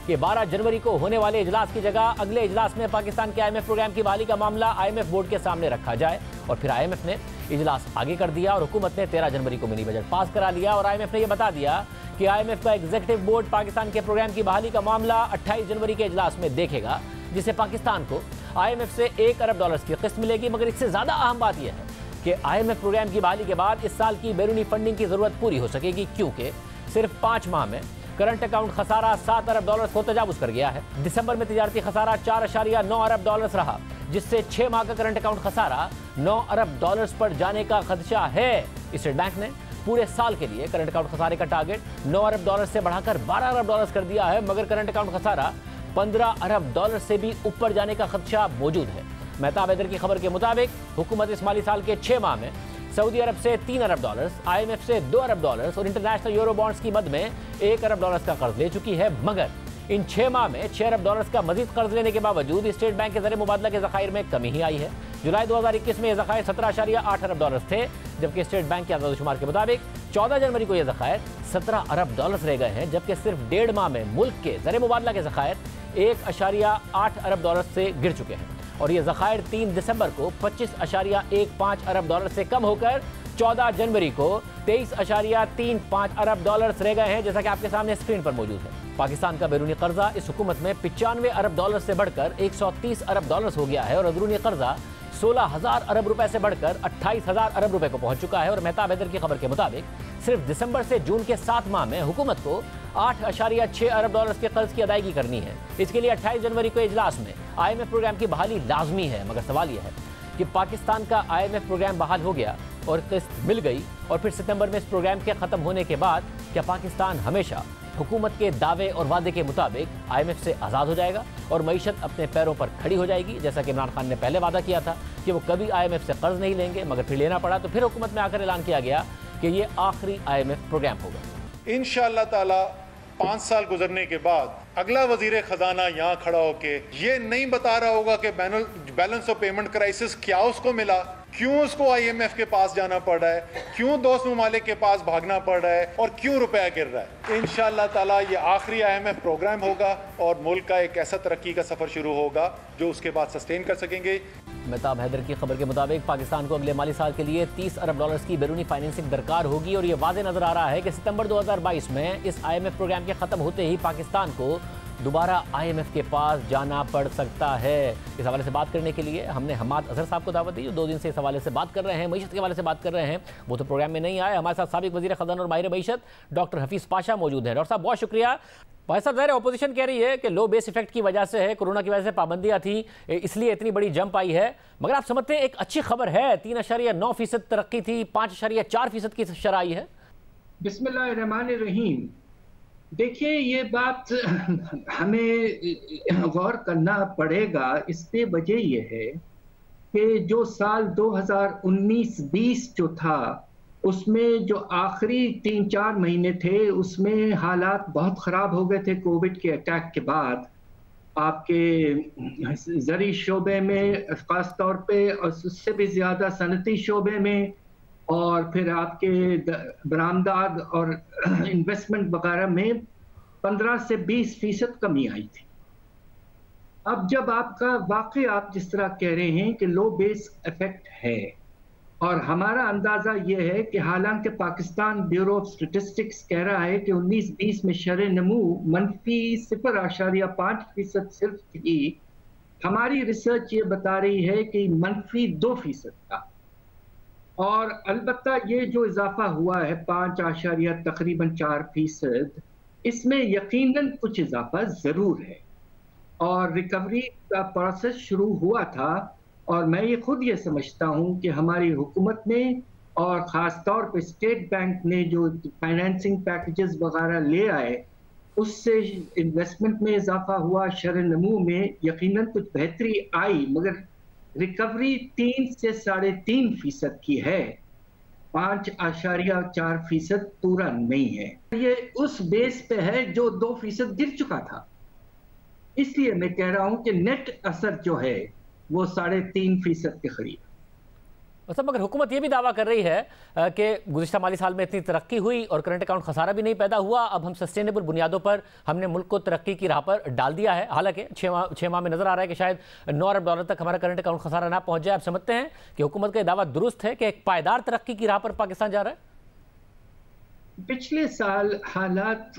Speaker 1: कि 12 जनवरी को होने वाले इजलास की जगह अगले इजलास में पाकिस्तान के IMF प्रोग्राम की बहाली का मामला IMF बोर्ड के सामने रखा जाए। और फिर IMF ने इजलास आगे कर दिया और हुकूमत ने 13 जनवरी को मिनी बजट पास करा लिया। और IMF ने यह बता दिया कि IMF का एग्जीक्यूटिव बोर्ड पाकिस्तान के प्रोग्राम की बहाली का मामला 28 जनवरी के इजलास में देखेगा, जिससे पाकिस्तान को IMF से $1 अरब की किस्त मिलेगी। मगर इससे ज्यादा अहम बात यह है कि IMF प्रोग्राम की बहाली के बाद इस साल की बैरूनी फंडिंग की जरूरत पूरी हो सकेगी, क्योंकि सिर्फ 5 माह में करंट अकाउंट खसारा $7 अरब को तजावुज कर गया है। दिसंबर में तिजारती खसारा $4.9 अरब रहा, जिससे 6 माह का करंट अकाउंट खसारा $9 अरब पर जाने का खदशा है। स्टेट बैंक ने पूरे साल के लिए करंट अकाउंट खसारे का टारगेट $9 अरब से बढ़ाकर $12 अरब कर दिया है, मगर करंट अकाउंट खसारा $15 अरब से भी ऊपर जाने का खदशा मौजूद है। मेहताब हैदर की खबर के मुताबिक हुकूमत इस माली साल के 6 माह में सऊदी अरब से $3 अरब, IMF से $2 अरब और इंटरनेशनल यूरो बॉन्ड्स की मद में $1 अरब का कर्ज ले चुकी है। मगर इन 6 माह में $6 अरब का मजीद कर्ज लेने के बावजूद स्टेट बैंक के ज़रिए मुबादला के ज़खायर में कमी ही आई है। जुलाई 2021 में ये ज़खायर $17.8 अरब थे, जबकि स्टेट बैंक के आदादोशुमार के मुताबिक 14 जनवरी को ये ज़खायर $17 अरब रह गए हैं, जबकि सिर्फ 1.5 माह में मुल्क के ज़रिए मुबादला के ज़खायर $1.8 अरब से गिर चुके हैं। और ये ज़खायर 3 दिसंबर को $25.15 अरब से कम होकर 14 जनवरी को $23.35 अरब रह गए हैं, जैसा कि आपके सामने स्क्रीन पर मौजूद है। पाकिस्तान का बैरूनी कर्जा इस हुकूमत में $95 अरब से बढ़कर $130 अरब हो गया है और अंदरूनी कर्जा 16,000 अरब रुपए से बढ़कर 28,000 अरब रुपए को पहुंच चुका है। और मेहताब हैदर की खबर के मुताबिक सिर्फ दिसंबर से जून के 7 माह में हुकूमत को $8.6 अरब के कर्ज की अदायगी करनी है। इसके लिए 28 जनवरी को इजलास में IMF प्रोग्राम की बहाली लाजमी है। मगर सवाल यह है कि पाकिस्तान का IMF प्रोग्राम बहाल हो गया और किस्त मिल गई और फिर सितंबर में इस प्रोग्राम के खत्म होने के बाद क्या पाकिस्तान हमेशा हुकूमत के दावे और वादे के मुताबिक IMF से आज़ाद हो जाएगा और मईशत अपने पैरों पर खड़ी हो जाएगी, जैसा कि इमरान खान ने पहले वादा किया था कि वो कभी IMF से कर्ज नहीं लेंगे, मगर फिर लेना पड़ा तो फिर हुकूमत में आकर ऐलान किया गया कि ये आखिरी IMF प्रोग्राम होगा।
Speaker 9: इंशाअल्लाह ताला 5 साल गुजरने के बाद अगला वजीर खजाना यहाँ खड़ा होके ये नहीं बता रहा होगा कि बैलेंस ऑफ पेमेंट क्राइसिस क्या उसको मिला, क्यों उसको IMF के पास जाना पड़ रहा है, क्यों दोस्त ममालिक के पास भागना पड़ रहा है और क्यों रुपया गिर रहा है। इंशाअल्लाह ताला ये आखिरी IMF प्रोग्राम होगा और मुल्क का एक ऐसा तरक्की का सफर शुरू होगा जो उसके बाद सस्टेन कर सकेंगे।
Speaker 1: मेहताब हैदर की खबर के मुताबिक पाकिस्तान को अगले माली साल के लिए 30 अरब डॉलर्स की बैरूनी फाइनेंसिंग दरकार होगी और ये वाज़ेह नजर आ रहा है कि सितंबर 2022 में इस IMF प्रोग्राम के खत्म होते ही पाकिस्तान को दोबारा IMF के पास जाना पड़ सकता है। इस हवाले से बात करने के लिए हमने हमाद अजहर साहब को दावत दी, जो 2 दिन से इस हवाले से बात कर रहे हैं, मईशत के हवाले से बात कर रहे हैं। वो तो प्रोग्राम में नहीं आए। हमारे साथ साबिक वज़ीर ख़ज़ाना और माहिर मईशत डॉक्टर हफीज़ पाशा मौजूद हैं। डॉक्टर साहब बहुत शुक्रिया। भाई साहब, ज़ाहिर अपोजिशन कह रही है कि लो बेस इफेक्ट की वजह से है, कोरोना की वजह से पाबंदियाँ थी, इसलिए इतनी बड़ी जंप आई है। मगर आप समझते हैं एक अच्छी खबर है, 3.9% तरक्की थी, 5.4% की शरह आई है।
Speaker 10: बिस्मिल्लाहिर्रहमानिर्रहीम। देखिए, ये बात हमें गौर करना पड़ेगा। इससे वजह यह है कि जो साल 2019-20 जो था, उसमें जो आखिरी 3-4 महीने थे, उसमें हालात बहुत ख़राब हो गए थे कोविड के अटैक के बाद। आपके ज़री शोबे में ख़ास तौर पे और उससे भी ज़्यादा सनती शोबे में, और फिर आपके बरामदात और इन्वेस्टमेंट वगैरह में 15 से 20% कमी आई थी। अब जब आपका वाकई आप जिस तरह कह रहे हैं कि लो बेस इफेक्ट है, और हमारा अंदाज़ा ये है कि हालांकि पाकिस्तान ब्यूरो ऑफ स्टेटिस्टिक्स कह रहा है कि 19-20 में शरह नमू -0.5% सिर्फ थी, हमारी रिसर्च ये बता रही है कि -2% था। और अलबत्ता ये जो इजाफा हुआ है 5.4%, इसमें यकीनन कुछ इजाफा ज़रूर है और रिकवरी का प्रोसेस शुरू हुआ था। और मैं ये खुद ये समझता हूँ कि हमारी हुकूमत ने और ख़ास तौर पे स्टेट बैंक ने जो फाइनेंसिंग पैकेजेस वगैरह ले आए, उससे इन्वेस्टमेंट में इजाफा हुआ, शरह नमू में यकीनन कुछ बेहतरी आई, मगर रिकवरी 3 से 3.5% की है, 5.4% पूरा नहीं है। ये उस बेस पे है जो 2% गिर चुका था। इसलिए मैं कह रहा हूँ कि नेट असर जो है वो 3.5% के करीब।
Speaker 1: मतलब मगर हुकूमत ये भी दावा कर रही है कि गुज़िश्ता माली साल में इतनी तरक्की हुई और करंट अकाउंट खसारा भी नहीं पैदा हुआ। अब हम सस्टेनेबल बुनियादों पर हमने मुल्क को तरक्की की राह पर डाल दिया है। हालांकि 6 माह में नजर आ रहा है कि शायद 9 अरब डॉलर तक हमारा करंट अकाउंट खसारा ना पहुंच जाए। आप समझते हैं कि हुकूमत का दावा दुरुस्त है कि एक पायदार तरक्की की राह पर पाकिस्तान जा रहा है?
Speaker 10: पिछले साल हालात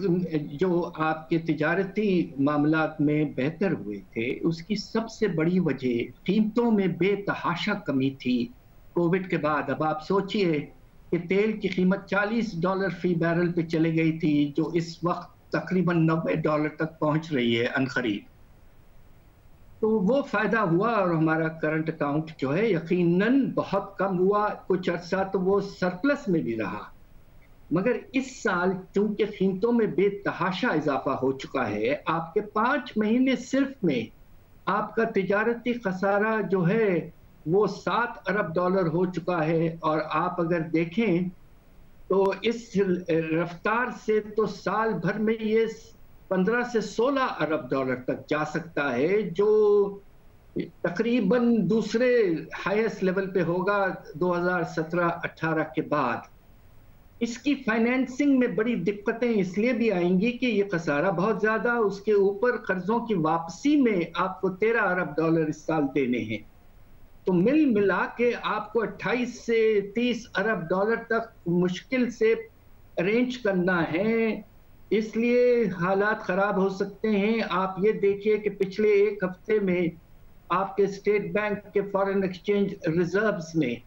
Speaker 10: जो आपके तिजारती मामलात में बेहतर हुए थे, उसकी सबसे बड़ी वजह कीमतों में बेतहाशा कमी थी कोविड के बाद। अब आप सोचिए कि तेल की कीमत $40 फी बैरल पे चली गई थी, जो इस वक्त तकरीबन $90 तक पहुंच रही है अनखरीद। तो वो फायदा हुआ और हमारा करंट अकाउंट जो है यकीनन बहुत कम हुआ। कुछ अर्सा तो वो सरप्लस में भी रहा, मगर इस साल चूंकि कीमतों में बेतहाशा इजाफा हो चुका है, आपके 5 महीने सिर्फ में आपका तिजारती खसारा जो है वो $7 अरब हो चुका है। और आप अगर देखें तो इस रफ्तार से तो साल भर में ये 15 से 16 अरब डॉलर तक जा सकता है, जो तकरीबन दूसरे हाईएस्ट लेवल पे होगा 2017-18 के बाद। इसकी फाइनेंसिंग में बड़ी दिक्कतें इसलिए भी आएंगी कि ये खसारा बहुत ज्यादा, उसके ऊपर कर्जों की वापसी में आपको $13 अरब इस साल देने हैं। तो मिल मिला के आपको 28 से 30 अरब डॉलर तक मुश्किल से अरेंज करना है। इसलिए हालात खराब हो सकते हैं। आप ये देखिए कि पिछले 1 हफ्ते में आपके स्टेट बैंक के फॉरेन एक्सचेंज रिजर्व्स में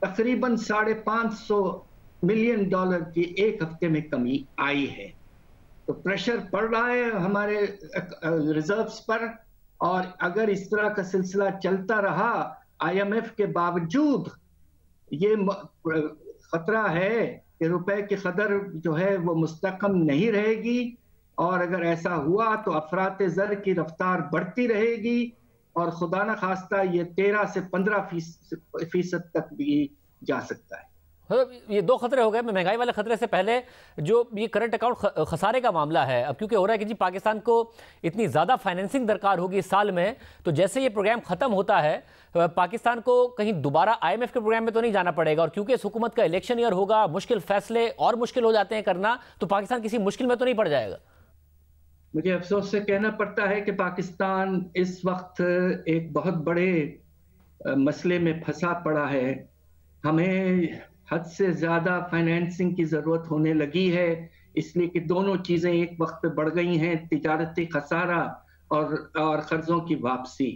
Speaker 10: तकरीबन $550 मिलियन की 1 हफ्ते में कमी आई है। तो प्रेशर पड़ रहा है हमारे रिजर्व्स पर, और अगर इस तरह का सिलसिला चलता रहा, IMF के बावजूद ये खतरा है कि रुपए की कदर जो है वो मुस्तकम नहीं रहेगी, और अगर ऐसा हुआ तो अफरात ज़र की रफ्तार बढ़ती रहेगी और खुदा न खास्ता ये 13 से 15% तक भी जा सकता है।
Speaker 1: ये दो खतरे हो गए। महंगाई वाले खतरे से पहले जो ये करंट अकाउंट खसारे का मामला है, अब क्योंकि हो रहा है कि जी पाकिस्तान को इतनी ज़्यादा फाइनेंसिंग दरकार होगी इस साल में, तो जैसे ये प्रोग्राम ख़त्म होता है पाकिस्तान को कहीं दोबारा IMF के प्रोग्राम में तो नहीं जाना पड़ेगा, और क्योंकि इस हुकूमत का इलेक्शन ईयर होगा, मुश्किल फैसले और मुश्किल हो जाते हैं करना, तो पाकिस्तान किसी मुश्किल में तो नहीं पड़ जाएगा।
Speaker 10: मुझे अफसोस से कहना पड़ता है कि पाकिस्तान इस वक्त एक बहुत बड़े मसले में फंसा पड़ा है। हमें हद से ज़्यादा फाइनेंसिंग की ज़रूरत होने लगी है, इसलिए कि दोनों चीज़ें एक वक्त पे बढ़ गई हैं, तिजारती खसारा और कर्ज़ों की वापसी।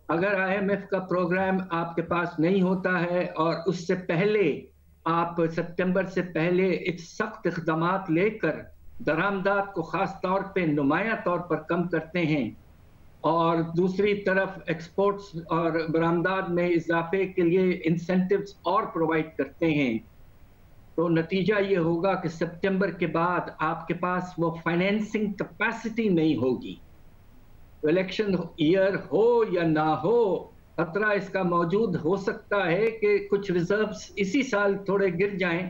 Speaker 10: अगर IMF का प्रोग्राम आपके पास नहीं होता है और उससे पहले आप सितंबर से पहले एक सख्त इक़दामात लेकर दरामदात को ख़ास तौर पे नुमाया तौर पर कम करते हैं और दूसरी तरफ एक्सपोर्ट्स और बरामदात में इजाफे के लिए इंसेंटिव्स और प्रोवाइड करते हैं, तो नतीजा ये होगा कि सितंबर के बाद आपके पास वो फाइनेंसिंग कैपेसिटी नहीं होगी। इलेक्शन ईयर हो या ना हो, खतरा इसका मौजूद हो सकता है कि कुछ रिजर्व्स इसी साल थोड़े गिर जाएं,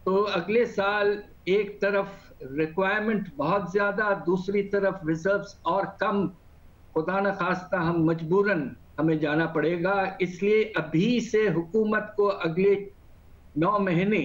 Speaker 10: तो अगले साल एक तरफ रिक्वायरमेंट बहुत ज़्यादा, दूसरी तरफ रिजर्व्स और कम, खुदा न खास्ता हम मजबूरन हमें जाना पड़ेगा। इसलिए अभी से हुकूमत को अगले 9 महीने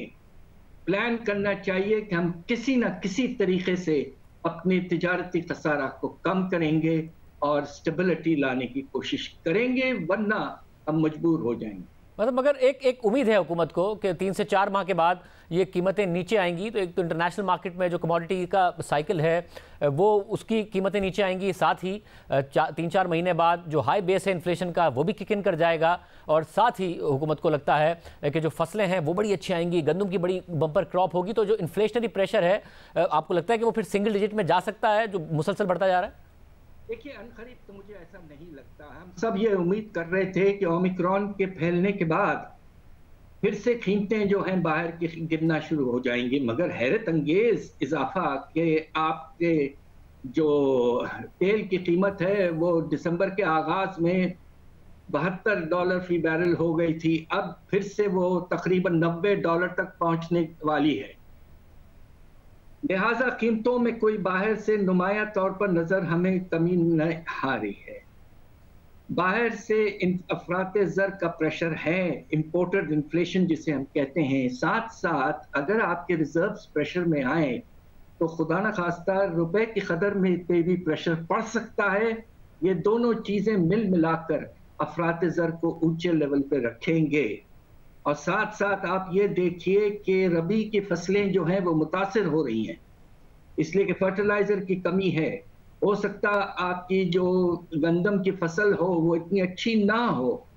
Speaker 10: प्लान करना चाहिए कि हम किसी न किसी तरीके से अपनी तिजारती खसारा को कम करेंगे और स्टेबिलिटी लाने की कोशिश करेंगे, वरना हम मजबूर हो जाएंगे।
Speaker 1: मतलब मगर एक उम्मीद है हुकूमत को कि 3 से 4 माह के बाद ये कीमतें नीचे आएंगी, तो एक तो इंटरनेशनल मार्केट में जो कमोडिटी का साइकिल है वो उसकी कीमतें नीचे आएंगी, साथ ही 3-4 महीने बाद जो हाई बेस है इन्फ्लेशन का वो भी किक इन कर जाएगा, और साथ ही हुकूमत को लगता है कि जो फसलें हैं वो बड़ी अच्छी आएंगी, गंदम की बड़ी बम्पर क्रॉप होगी, तो जो इन्फ्लेशनरी प्रेशर है आपको लगता है कि वो फिर सिंगल डिजिट में जा सकता है जो मुसलसल बढ़ता जा रहा है?
Speaker 10: देखिए, अनकरीब तो मुझे ऐसा नहीं लगता। हम सब ये उम्मीद कर रहे थे कि ओमिक्रॉन के फैलने के बाद फिर से कीमतें जो हैं बाहर की गिरना शुरू हो जाएंगी, मगर हैरत अंगेज इजाफा कि आपके जो तेल की कीमत है वो दिसंबर के आगाज में $72 फी बैरल हो गई थी, अब फिर से वो तकरीबन $90 तक पहुंचने वाली है। लिहाजा कीमतों में कोई बाहर से नुमाया तौर पर नजर हमें कमी न आ रही है। बाहर से अफराते ज़र का प्रेशर है, इंपोर्टेड इन्फ्लेशन जिसे हम कहते हैं, साथ साथ अगर आपके रिजर्व्स प्रेशर में आए तो खुदा न खास्ता रुपए की कदर में पे भी प्रेशर पड़ सकता है। ये दोनों चीज़ें मिल मिलाकर अफराते ज़र को ऊंचे लेवल पे रखेंगे। और साथ साथ आप ये देखिए कि रबी की फसलें जो हैं वो मुतासिर हो रही हैं, इसलिए कि फर्टिलाइजर की कमी है। हो सकता आपकी जो गंदम की फसल हो वो इतनी अच्छी ना हो,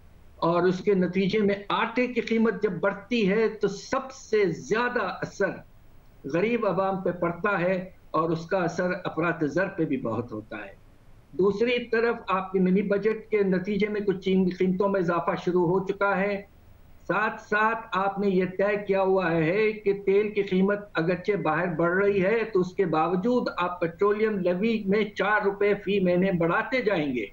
Speaker 10: और उसके नतीजे में आटे की कीमत जब बढ़ती है तो सबसे ज्यादा असर गरीब आवाम पे पड़ता है, और उसका असर अफरात ज़र पे भी बहुत होता है। दूसरी तरफ आपके मिनी बजट के नतीजे में कुछ कीमतों में इजाफा शुरू हो चुका है। साथ साथ आपने ये तय किया हुआ है कि तेल की कीमत अगरचे बाहर बढ़ रही है तो उसके बावजूद आप पेट्रोलियम लेवी में 4 रुपए फी महीने बढ़ाते जाएंगे।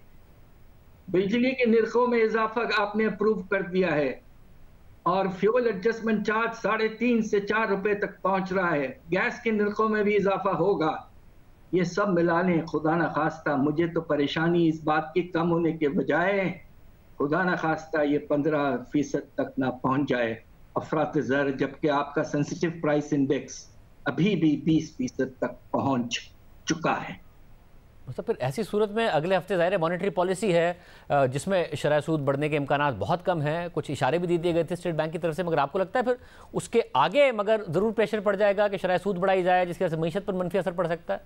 Speaker 10: बिजली के निर्खों में इजाफा आपने अप्रूव कर दिया है, और फ्यूल एडजस्टमेंट चार्ज 3.5 से 4 रुपए तक पहुंच रहा है। गैस के निर्खों में भी इजाफा होगा। ये सब मिला लें, खुदा न खास्ता मुझे तो परेशानी इस बात की कम होने के बजाय खुदा न खास्ता ये 15% तक ना पहुंच जाए अफरात ज़र, जबकि आपका सेंसिटिव प्राइस इंडेक्स अभी भी 20% तक पहुंच चुका है।
Speaker 1: तो फिर ऐसी सूरत में अगले हफ्ते ज़ाहिर मॉनेटरी पॉलिसी है जिसमें शरह सूद बढ़ने के इम्कानात बहुत कम हैं, कुछ इशारे भी दे दिए गए थे स्टेट बैंक की तरफ से, मगर आपको लगता है फिर उसके आगे मगर ज़रूर प्रेशर पड़ जाएगा कि शरह सूद बढ़ाई जाए जिसकी वजह से मईशत पर मनफी असर पड़ सकता है?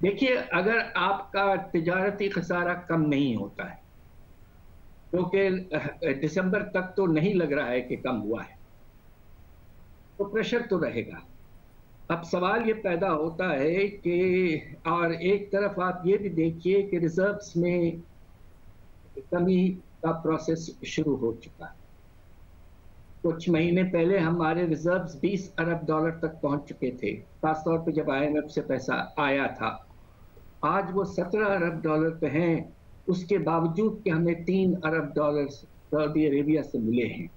Speaker 10: देखिए, अगर आपका तिजारती खसारा कम नहीं होता है, क्योंकि दिसंबर तक तो नहीं लग रहा है कि कम हुआ है, तो प्रेशर तो रहेगा। अब सवाल ये पैदा होता है कि और एक तरफ आप ये भी देखिए कि रिजर्व्स में कमी का प्रोसेस शुरू हो चुका है। कुछ महीने पहले हमारे रिजर्व्स $20 अरब तक पहुंच चुके थे, खासतौर पे जब IMF से पैसा आया था। आज वो $17 अरब पे हैं, उसके बावजूद कि हमें $3 अरब सऊदी अरेबिया से मिले हैं।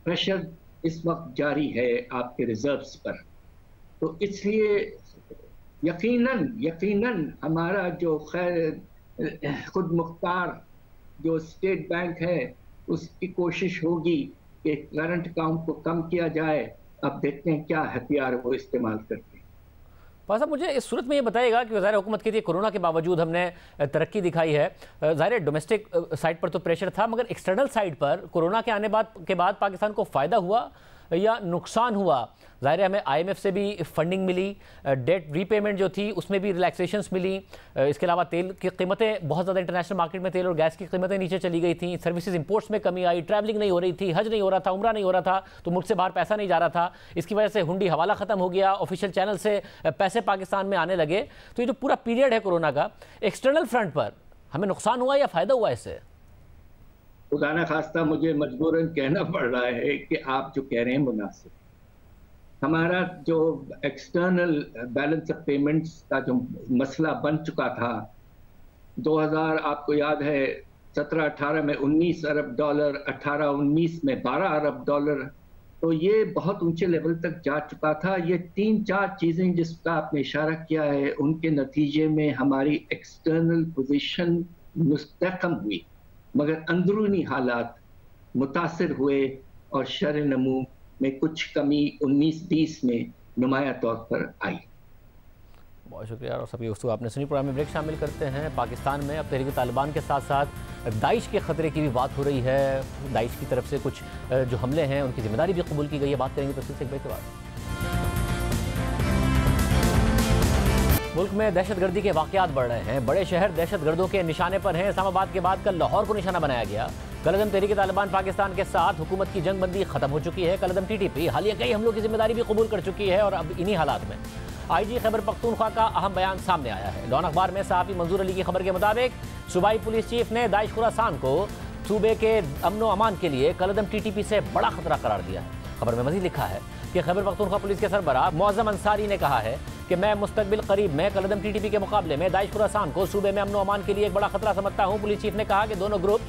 Speaker 10: प्रेशर इस वक्त जारी है आपके रिजर्व्स पर, तो इसलिए यकीनन हमारा जो खैर खुद मुख्तार जो स्टेट बैंक है उसकी कोशिश होगी कि करंट अकाउंट को कम किया जाए। अब देखते हैं क्या हथियार वो इस्तेमाल करते हैं।
Speaker 1: साहब मुझे इस सूरत में ये बताइएगा कि वज़ार हुकूमत कहती है कोरोना के बावजूद हमने तरक्की दिखाई है। ज़ाहिर डोमेस्टिक साइड पर तो प्रेशर था, मगर एक्सटर्नल साइड पर कोरोना के आने के बाद पाकिस्तान को फ़ायदा हुआ या नुकसान हुआ? ज़ाहिर है हमें IMF से भी फंडिंग मिली, डेट रीपेमेंट जो थी उसमें भी रिलैक्सेशंस मिली, इसके अलावा तेल की कीमतें बहुत ज़्यादा इंटरनेशनल मार्केट में तेल और गैस की कीमतें नीचे चली गई थी, सर्विसेज इंपोर्ट्स में कमी आई, ट्रैवलिंग नहीं हो रही थी, हज नहीं हो रहा था, उम्रा नहीं हो रहा था, तो मुल्क से बाहर पैसा नहीं जा रहा था, इसकी वजह से हुंडी हवाला ख़त्म हो गया, ऑफिशियल चैनल से पैसे पाकिस्तान में आने लगे। तो ये जो पूरा पीरियड है कोरोना का, एक्सटर्नल फ्रंट पर हमें नुकसान हुआ या फ़ायदा हुआ इससे?
Speaker 10: खुदा न खास्ता मुझे मजबूरन कहना पड़ रहा है कि आप जो कह रहे हैं मुनासिब। हमारा जो एक्सटर्नल बैलेंस ऑफ पेमेंट्स का जो मसला बन चुका था 2000, आपको याद है 17-18 में $19 अरब, 18-19 में $12 अरब, तो ये बहुत ऊंचे लेवल तक जा चुका था। ये 3-4 चीज़ें जिसका आपने इशारा किया है उनके नतीजे में हमारी एक्सटर्नल पोजीशन मुस्तहकम हुई, मगर अंदरूनी हालात मुतासिर हुए और शर नमू में कुछ कमी 19-20 में नुमाया तौर पर आई।
Speaker 1: बहुत शुक्रिया। और सभी दोस्तों आपने सुनी। प्रोग्राम में ब्रेक शामिल करते हैं। पाकिस्तान में अब तहरीक तालिबान के साथ साथ दाइश के ख़तरे की भी बात हो रही है। दाइश की तरफ से कुछ जो हमले हैं उनकी जिम्मेदारी भी कबूल की गई है। बात करेंगे तफसील से एक ब्रेक के बाद। मुल्क में दहशतगर्दी के वाक़यात बढ़ रहे हैं। बड़े शहर दहशतगर्दों के निशाने पर हैं। इस्लामाबाद के बाद कल लाहौर को निशाना बनाया गया। कलअदम तहरीक तालिबान पाकिस्तान के साथ हुकूमत की जंगबंदी खत्म हो चुकी है। कलअदम TTP हालिया कई हमलों की जिम्मेदारी भी कबूल कर चुकी है। और अब इन्हीं हालात में IG खैबर पख्तूनख्वा का अहम बयान सामने आया है। लॉन अखबार में सहाफ़ी मंजूर अली की खबर के मुताबिक सूबाई पुलिस चीफ ने दाइश खुरासान को सूबे के अमन अमान के लिए कलअदम TTP से बड़ा खतरा करार दिया है। खबर में मजीद लिखा है कि खैबर पख्तूनख्वा पुलिस के सरबराह मुअज़्ज़म अंसारी ने कहा है कि मैं मुस्तकबिल करीब में कलअदम TTP के मुकाबले में दाइश खुरासान को सूबे में अमन अमान के लिए एक बड़ा खतरा समझता हूँ। पुलिस चीफ ने कहा कि दोनों ग्रुप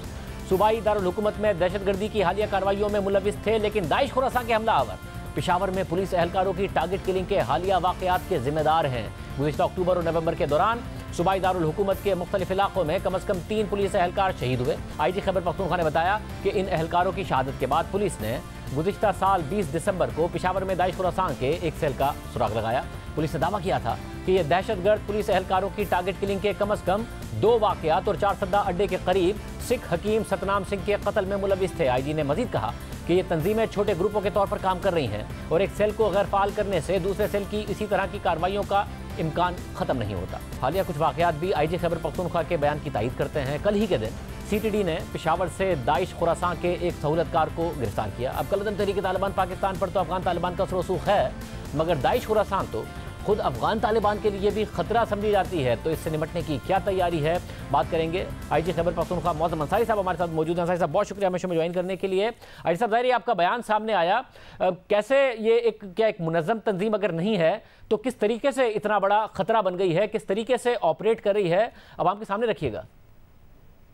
Speaker 1: सूबाई दारुल हुकूमत में दहशतगर्दी की हालिया कार्रवाइयों में मुलविस थे, लेकिन दाइश खुरासान के हमलावर पेशावर में पुलिस एहलकारों की टारगेट किलिंग के हालिया वाक़यात के जिम्मेदार हैं। गुज़िश्ता अक्टूबर और नवंबर के दौरान सूबाई दारुल हुकूमत के मुख्तलिफ इलाकों में कम अज़ कम 3 पुलिस एहलकार शहीद हुए। IG खैबर पख्तूनख्वा ने बताया कि इन एहलकारों की शहादत के बाद पुलिस ने गुज़िश्ता साल 20 दिसंबर को पेशावर में दाइश खुरासान के एक सेल का सुराग लगाया। पुलिस ने दावा किया था कि ये दहशतगर्द पुलिस एहलकारों की टारगेट किलिंग के कम अज़ कम 2 वाक़यात और 4 सद्दा अड्डे के करीब सिख हकीम सतनाम सिंह के कत्ल में मुलविस थे। IG ने मजीद कहा कि ये तंजीमें छोटे ग्रुपों के तौर पर काम कर रही हैं और एक सेल को गैर फाल करने से दूसरे सेल की इसी तरह की कार्रवाइयों का इम्कान ख़त्म नहीं होता। हालिया कुछ वाक़यात भी IG खैबर पख्तूनख्वा के बयान की तायीद करते हैं। कल ही के दिन CTD ने पेशावर से दाइश खुरासान के एक सहूलतकार को गिरफ्तार किया। अब कलअदम तहरीक तालिबान पाकिस्तान पर तो अफगान तालिबान का रसूख है, मगर दाइश खुरासान तो खुद अफगान तालिबान के लिए भी खतरा समझी जाती है। तो इससे निपटने की क्या तैयारी है, बात करेंगे। IG खैबर पख्तूनख्वा मुअज़्ज़म अंसारी साहब हमारे साथ मौजूद हैं। अंसारी साहब बहुत शुक्रिया हमें शो में ज्वाइन करने के लिए। IG साहब ज़ाहिर आपका बयान सामने आया, कैसे ये एक मुनज़्ज़म तंजीम अगर नहीं है तो किस तरीके से इतना बड़ा खतरा बन गई है, किस तरीके से ऑपरेट कर रही है, अब आपके सामने रखिएगा।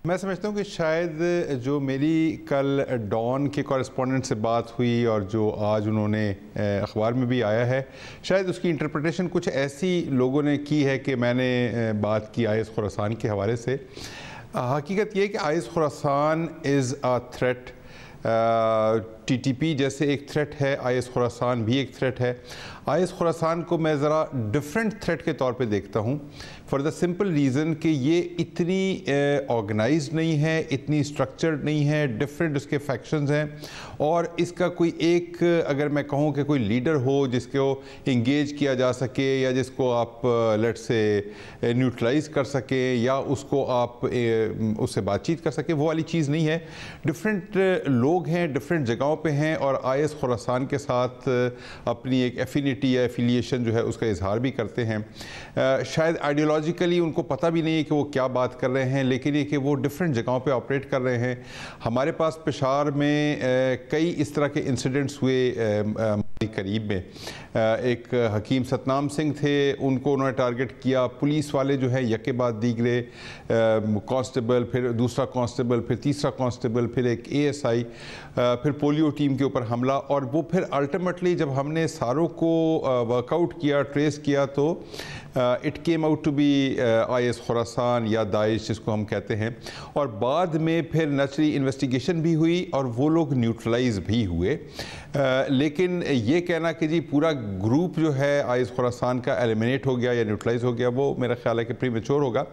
Speaker 11: मैं समझता हूँ कि शायद जो मेरी कल डॉन के कॉरेस्पॉन्डेंट से बात हुई और जो आज उन्होंने अखबार में भी आया है, शायद उसकी इंटरप्रिटेशन कुछ ऐसी लोगों ने की है कि मैंने बात की IS खुरासान के हवाले से। हकीकत ये है कि IS Khorasan is a threat. TTP जैसे एक थ्रेट है, IS खुरासान भी एक थ्रेट है। IS खुरासान को मैं ज़रा डिफरेंट थ्रेट के तौर पे देखता हूँ, फॉर द सिंपल रीज़न कि ये इतनी ऑर्गेनाइज्ड नहीं है, इतनी स्ट्रक्चर्ड नहीं है, डिफरेंट उसके फैक्शंस हैं और इसका कोई एक, अगर मैं कहूँ कि कोई लीडर हो जिसको इंगेज किया जा सके या जिसको आप लेट से न्यूट्रलाइज कर सके या उसको आप उससे बातचीत कर सके, वो वाली चीज़ नहीं है। डिफरेंट लोग हैं, डिफरेंट जगहों पे हैं और IS खुरासान के साथ अपनी एक एफिनिटी या एफिलिएशन जो है उसका इजहार भी करते हैं। शायद आइडियोलॉजिकली उनको पता भी नहीं है कि वो क्या बात कर रहे हैं, लेकिन ये कि वो डिफरेंट जगहों पे ऑपरेट कर रहे हैं। हमारे पास पेशावर में कई इस तरह के इंसिडेंट्स हुए करीब में एक हकीम सतनाम सिंह थे, उनको उन्होंने टारगेट किया। पुलिस वाले जो है यके बाद दीगरे कांस्टेबल, फिर दूसरा कांस्टेबल, फिर तीसरा कांस्टेबल, फिर एक ASI, फिर पोलियो टीम के ऊपर हमला। और वो फिर अल्टीमेटली जब हमने सारों को वर्कआउट किया, ट्रेस किया, तो it came out to be IS Khorasan या दाइश जिसको हम कहते हैं। और बाद में फिर नेचुरली इन्वेस्टिगेशन भी हुई और वो लोग न्यूट्रलाइज भी हुए। लेकिन ये कहना कि जी पूरा ग्रुप जो है IS खुरासान का एलिमिनेट हो गया या न्यूट्रलाइज हो गया, वो मेरा ख्याल है कि प्रीमेच्योर होगा।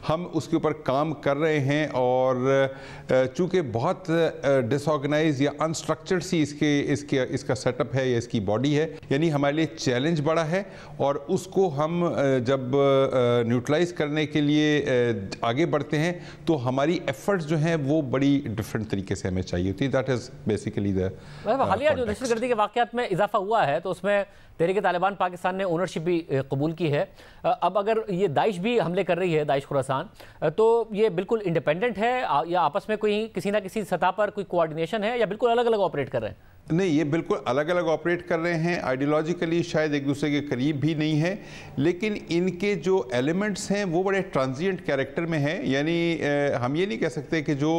Speaker 11: हम उसके ऊपर काम कर रहे हैं और चूँकि बहुत डिसऑर्गेनाइज या अनस्ट्रक्चर्ड सी इसका सेटअप है या इसकी बॉडी है, यानी हमारे लिए चैलेंज बड़ा है। और उसको हम जब न्यूट्रलाइज करने के लिए आगे बढ़ते हैं तो हमारी एफर्ट्स जो हैं वो बड़ी डिफरेंट तरीके से हमें चाहिए होती है। दैट इज़ बेसिकली द
Speaker 1: हालिया जो दहशतगर्दी के वाक़यात में इजाफा हुआ है तो उसमें तहरीक-ए-तालिबान पाकिस्तान ने ओनरशिप भी कबूल की है। अब अगर ये दाइश भी हमले कर रही है, दाइश खुरासान, तो ये बिल्कुल इंडिपेंडेंट है या आपस में कोई किसी ना किसी सतह पर कोई कोऑर्डिनेशन है या बिल्कुल अलग अलग ऑपरेट कर रहे हैं?
Speaker 11: नहीं, ये बिल्कुल अलग अलग ऑपरेट कर रहे हैं। आइडियोलॉजिकली शायद एक दूसरे के करीब भी नहीं है, लेकिन इनके जो एलिमेंट्स हैं वो बड़े ट्रांजिएंट कैरेक्टर में हैं। यानी हम ये नहीं कह सकते कि जो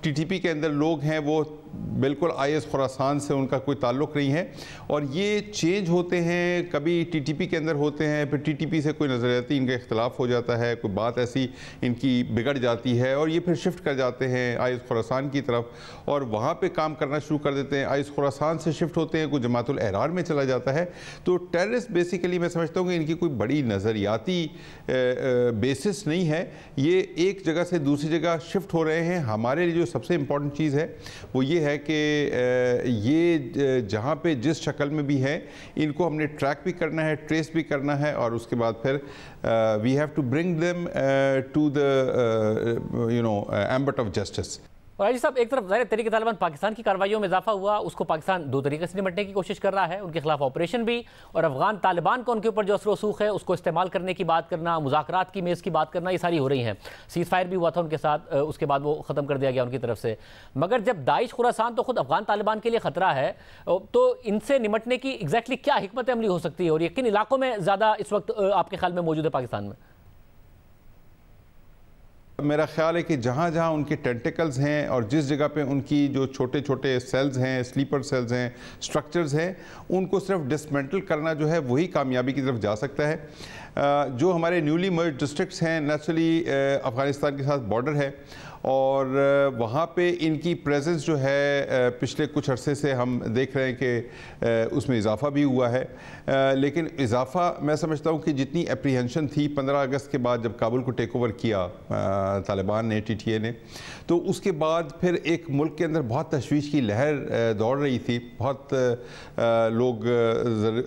Speaker 11: TTP के अंदर लोग हैं वो बिल्कुल IS खुरासान से उनका कोई ताल्लुक़ नहीं है। और ये चेंज होते हैं, कभी TTP के अंदर होते हैं, फिर TTP से कोई नज़रियाती इनका इख्तलाफ हो जाता है, कोई बात ऐसी इनकी बिगड़ जाती है और ये फिर शिफ्ट कर जाते हैं IS खुरासान की तरफ और वहाँ पे काम करना शुरू कर देते हैं। IS खुरासान से शिफ्ट होते हैं, कोई जमातुल अहरार में चला जाता है। तो टेररिस्ट बेसिकली मैं समझता हूँ कि इनकी कोई बड़ी नज़रियाती बेसिस नहीं है, ये एक जगह से दूसरी जगह शिफ्ट हो रहे हैं। हमारे लिए जो सबसे इम्पॉर्टेंट चीज़ है वो ये है कि ये जहाँ पे जिस शक्ल में भी है इनको हमने ट्रैक भी करना है, ट्रेस भी करना है और उसके बाद फिर we have to bring them to the ambit of justice.
Speaker 1: और आजी साहब, एक तरफ ज़ाहिर तहरीक-ए-तालिबान पाकिस्तान की कार्रवाइयों में इजाफा हुआ, उसको पाकिस्तान दो तरीके से निपटने की कोशिश कर रहा है, उनके खिलाफ ऑपरेशन भी, और अफगान तालिबान का उनके ऊपर जो असर रसूख है उसको इस्तेमाल करने की बात करना, मुज़ाकरात की मेज़ की बात करना, ये सारी हो रही हैं। सीज़ फायर भी हुआ था उनके साथ, उसके बाद वो ख़त्म कर दिया गया उनकी तरफ से। मगर जब दाइश खुरासान तो खुद अफगान तालिबान के लिए ख़तरा है, तो इनसे निपटने की एग्जैक्टली क्या हिकमत अमली हो सकती है और ये किन इलाकों में ज़्यादा इस वक्त आपके ख्याल में मौजूद है पाकिस्तान में?
Speaker 11: मेरा ख्याल है कि जहाँ जहाँ उनके टेंटिकल्स हैं और जिस जगह पे उनकी जो छोटे छोटे सेल्स हैं, स्लीपर सेल्स हैं, स्ट्रक्चर्स हैं, उनको सिर्फ डिसमेंटल करना जो है वही कामयाबी की तरफ जा सकता है। जो हमारे न्यूली मर्ज डिस्ट्रिक्ट्स हैं, नेचुरली अफ़गानिस्तान के साथ बॉर्डर है और वहाँ पे इनकी प्रेजेंस जो है पिछले कुछ अरसे से हम देख रहे हैं कि उसमें इजाफ़ा भी हुआ है। लेकिन इजाफ़ा मैं समझता हूँ कि जितनी अप्रीहेंशन थी 15 अगस्त के बाद जब काबुल को टेक ओवर किया तालिबान ने, TTA ने, तो उसके बाद फिर एक मुल्क के अंदर बहुत तशवीश की लहर दौड़ रही थी। बहुत लोग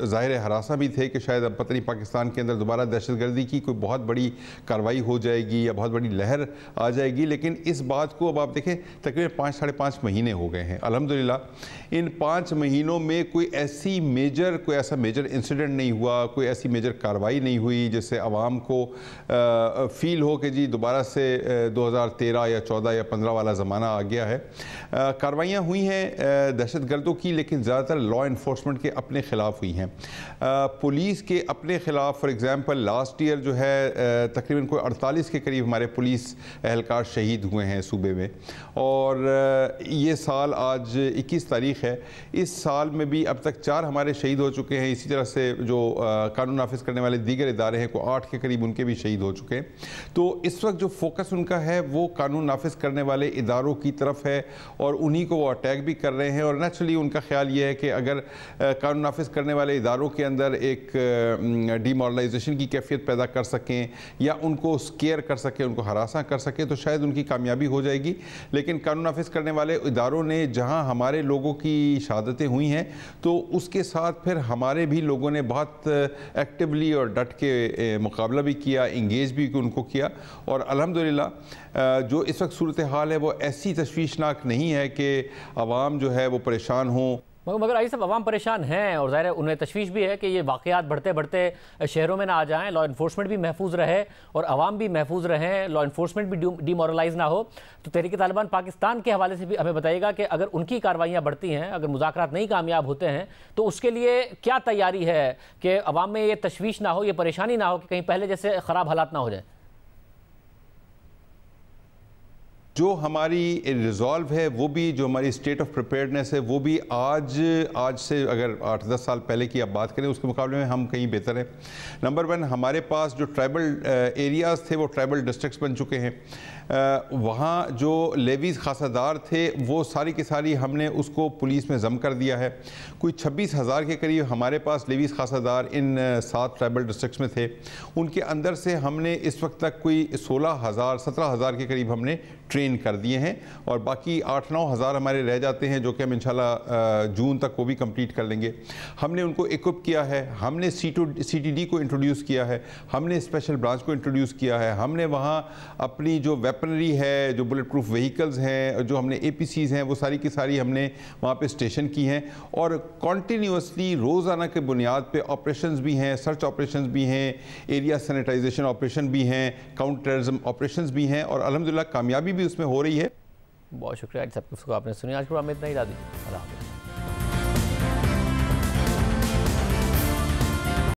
Speaker 11: ज़ाहिर हरासा भी थे कि शायद अब पता नहीं पाकिस्तान के अंदर दोबारा दहशतगर्दी की कोई बहुत बड़ी कार्रवाई हो जाएगी या बहुत बड़ी लहर आ जाएगी। लेकिन इस बात को अब आप देखें तकरीबन 5 साढ़े 5 महीने हो गए हैं। अल्हम्दुलिल्लाह इन 5 महीनों में कोई ऐसा मेजर इंसिडेंट नहीं हुआ, कोई ऐसी मेजर कार्रवाई नहीं हुई जिससे आवाम को फील हो कि जी दोबारा से 2013 या 14 या 15 वाला ज़माना आ गया है। कार्रवाइयाँ हुई हैं दहशतगर्दों की, लेकिन ज़्यादातर लॉ इन्फोर्समेंट के अपने ख़िलाफ़ हुई हैं। पुलिस के अपने ख़िलाफ़ फॉर एग्ज़ाम्पल लास्ट ईयर जो है तकरीबन कोई 48 के करीब हमारे पुलिस एहलकार शहीद हुए हैं सूबे में। और ये साल आज 21 तारीख़ है, इस साल में भी अब तक 4 हमारे शहीद हो चुके हैं। इसी तरह से जो कानून नाफिज करने वाले दीगर इदारे हैं, को 8 के करीब उनके भी शहीद हो चुके हैं। तो इस वक्त जो फोकस उनका है वो कानून नाफिज करने वाले इदारों की तरफ है और उन्हीं को वो अटैक भी कर रहे हैं। और नेचुरली उनका ख्याल ये है कि अगर कानून नाफिज करने वाले इदारों के अंदर एक डिमोरलाइजेशन की कैफियत पैदा कर सकें या उनको स्केयर कर सकें, उनको हरासा कर सकें, तो शायद उनकी कामयाबी हो जाएगी। लेकिन कानून नाफिज करने वाले इदारों ने जहाँ हमारे लोगों की शहादतें हुई हैं तो उसके साथ फिर हमारे भी लोगों ने बहुत एक्टिवली और डट के मुकाबला भी किया, इंगेज भी उनको किया। और अल्हम्दुलिल्लाह जो इस वक्त सूरत हाल है वो ऐसी तशवीशनाक नहीं है कि आवाम जो है वो परेशान हो।
Speaker 1: मगर आई साहब अवाम परेशान हैं और ज़ाहिर है उन्हें तशवीश भी है कि ये वाक़यात बढ़ते बढ़ते शहरों में ना आ जाएं, लॉ इन्फोर्समेंट भी महफूज रहे और अवाम भी महफूज रहें, लॉ इन्फोर्समेंट भी डिमोरलाइज ना हो। तो तहरीक तालिबान पाकिस्तान के हवाले से भी हमें बताइएगा कि अगर उनकी कार्रवाइयाँ बढ़ती हैं, अगर मुज़ाकरात नहीं कामयाब होते हैं, तो उसके लिए क्या तैयारी है कि अवाम में ये तशवीश ना हो, ये परेशानी ना हो कि कहीं पहले जैसे ख़राब हालात ना हो जाए?
Speaker 11: जो हमारी रिजॉल्व है वो भी, जो हमारी स्टेट ऑफ प्रिपेयर्डनेस है वो भी आज से अगर 8-10 साल पहले की आप बात करें उसके मुकाबले में हम कहीं बेहतर हैं। नंबर 1, हमारे पास जो ट्राइबल एरियाज़ थे वो ट्राइबल डिस्ट्रिक्ट्स बन चुके हैं। वहाँ जो लेवीज़ खासादार थे वो सारी की सारी हमने उसको पुलिस में जम कर दिया है। कोई 26,000 के करीब हमारे पास लेवीज़ खासादार इन 7 ट्राइबल डिस्ट्रिक्ट्स में थे। उनके अंदर से हमने इस वक्त तक कोई 16,000-17,000 के करीब हमने ट्रेन कर दिए हैं और बाकी 8-9 हज़ार हमारे रह जाते हैं, जो कि हम इंशाल्लाह जून तक वो भी कंप्लीट कर लेंगे। हमने उनको इक्विप किया है, हमने CTD को इंट्रोड्यूस किया है, हमने स्पेशल ब्रांच को इंट्रोड्यूस किया है, हमने वहाँ अपनी जो वेपनरी है, जो बुलेट प्रूफ व्हीकल्स हैं, जो हमने APCs हैं, वो सारी की सारी हमने वहाँ पे स्टेशन की हैं और कॉन्टीन्यूसली रोज़ाना के बुनियाद पे ऑपरेशंस भी हैं, सर्च ऑपरेशंस भी हैं, एरिया सैनिटाइजेशन ऑपरेशन भी हैं, काउंटर टेररिज्म ऑपरेशंस भी हैं और अल्हम्दुलिल्लाह कामयाबी भी उसमें हो रही है।
Speaker 1: बहुत शुक्रिया। सब कुछ आपने सुनी। आज को उम्मीद नहीं ला दी।